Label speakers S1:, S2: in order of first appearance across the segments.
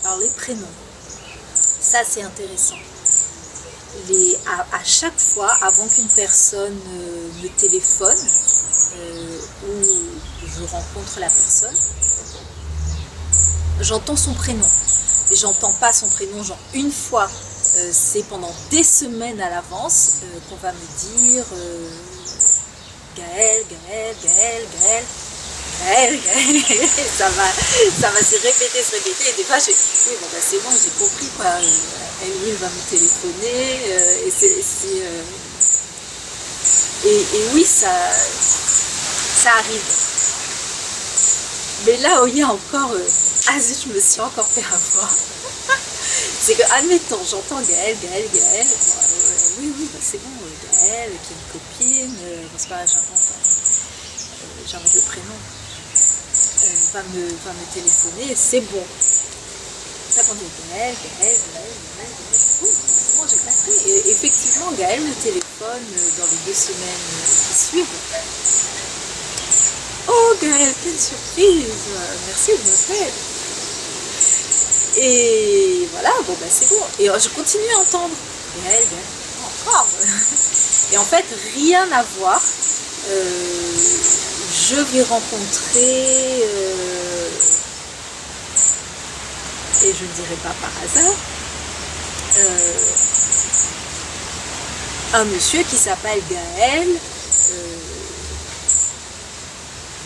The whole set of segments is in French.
S1: Alors les prénoms, ça c'est intéressant. À chaque fois, avant qu'une personne me téléphone ou je rencontre la personne, j'entends son prénom. Mais j'entends pas son prénom genre une fois. C'est pendant des semaines à l'avance qu'on va me dire Gaël, Gaël, Gaël, Gaël. Gaël, Gaël. Ça va se répéter. Et des fois, oui, bon, bah, c'est bon, j'ai compris quoi. Elle va me téléphoner. Et oui, ça arrive. Mais là où il y a encore, je me suis encore fait avoir. C'est que, admettons, j'entends Gaël, Gaël, Gaël. Oui, bah, c'est bon, Gaël, qui est une copine. C'est pas j'invente le prénom. Va me téléphoner, c'est bon. Ça quand dit Gaël. C'est bon, j'ai compris. Et effectivement, Gaël me téléphone dans les 2 semaines qui suivent. Oh Gaël, quelle surprise! Merci de m'appeler. Et voilà, bon bah c'est bon. Et je continue à entendre Gaël, encore. Et en fait, rien à voir. Je vais rencontrer, et je ne dirai pas par hasard, un monsieur qui s'appelle Gaël,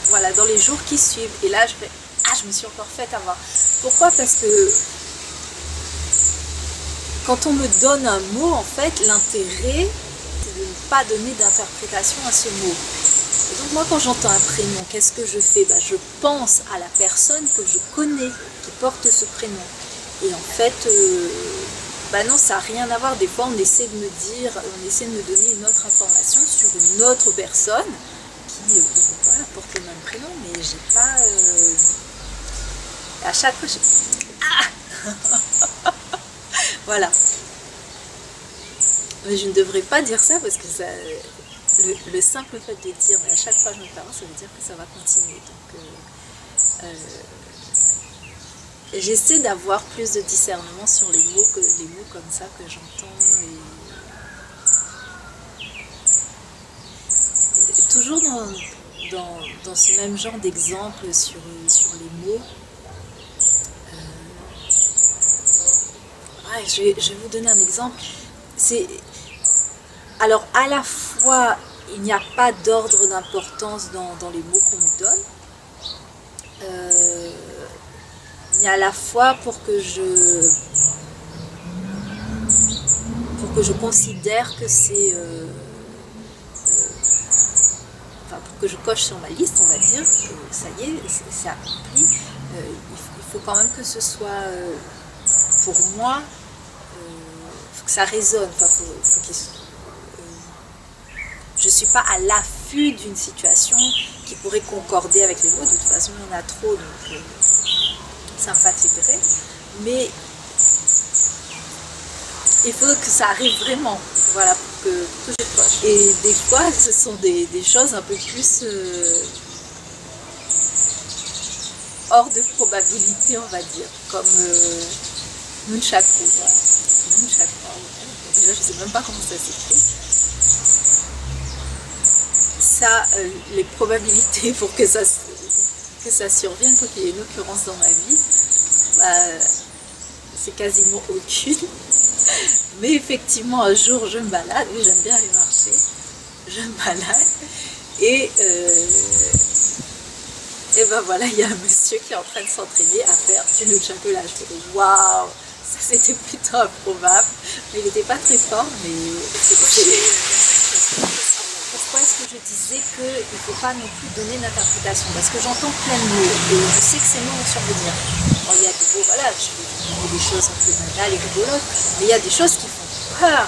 S1: voilà, dans les jours qui suivent. Et là, je me suis encore fait avoir. Pourquoi? Parce que quand on me donne un mot, en fait, l'intérêt, c'est de ne pas donner d'interprétation à ce mot. Et donc moi, quand j'entends un prénom, qu'est-ce que je fais? Je pense à la personne que je connais, qui porte ce prénom. Et en fait, non, ça n'a rien à voir. Des fois, on essaie de me donner une autre information sur une autre personne qui voilà, porte le même prénom, mais j'ai pas... À chaque fois, voilà. Mais je ne devrais pas dire ça parce que ça... Le simple fait de dire, mais à chaque fois que je me parle, ça veut dire que ça va continuer. Donc, j'essaie d'avoir plus de discernement sur les mots comme ça que j'entends. Et toujours dans ce même genre d'exemple sur les mots, je vais vous donner un exemple. Alors, à la fois, il n'y a pas d'ordre d'importance dans les mots qu'on nous donne. Mais à la fois pour que je considère que c'est... pour que je coche sur ma liste, on va dire, que ça y est, c'est accompli. Il faut quand même que ce soit, pour moi, il faut que ça résonne. Je ne suis pas à l'affût d'une situation qui pourrait concorder avec les mots. De toute façon, il y en a trop, donc ça me fatiguerait. Mais il faut que ça arrive vraiment, voilà, pour que je coche. Et des fois, ce sont des choses un peu plus hors de probabilité, on va dire, comme Nunchaku. Voilà. Nunchaku. Déjà, je ne sais même pas comment ça s'écrit. Ça, les probabilités pour que ça survienne, pour qu'il y ait une occurrence dans ma vie, c'est quasiment aucune. Mais effectivement, un jour, je me balade, oui, j'aime bien aller marcher, je me balade, et ben voilà, il y a un monsieur qui est en train de s'entraîner à faire du nunchaku. Là, je me dis, waouh, ça c'était plutôt improbable, mais il n'était pas très fort, mais pourquoi est-ce que je disais qu'il ne faut pas non plus donner d'interprétation? Parce que j'entends plein de mots, et je sais que ces mots vont survenir. Bon, il y a des mots, voilà, je dis des choses un peu banales et rigolotes, mais il y a des choses qui font peur.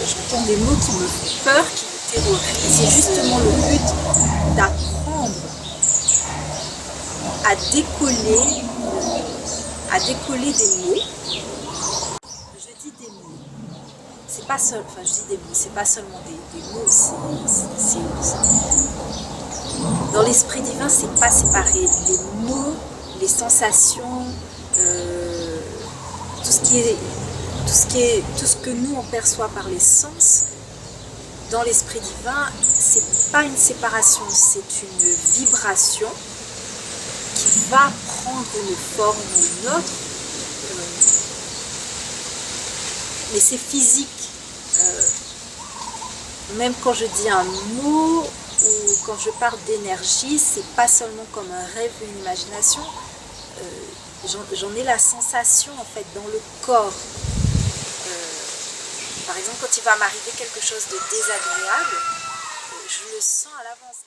S1: J'entends des mots qui me font peur, qui me terrorisent. C'est justement le but d'apprendre à décoller des mots. Je dis des mots. C'est pas seul, enfin je dis des mots, c'est pas seulement des mots, c'est dans l'esprit divin, c'est pas séparé. Les mots, les sensations, tout ce que nous on perçoit par les sens, dans l'esprit divin, c'est pas une séparation, c'est une vibration qui va prendre une forme ou une autre, mais c'est physique. Même quand je dis un mot ou quand je parle d'énergie, c'est pas seulement comme un rêve ou une imagination, j'en ai la sensation en fait dans le corps. Par exemple, quand il va m'arriver quelque chose de désagréable, je le sens à l'avance.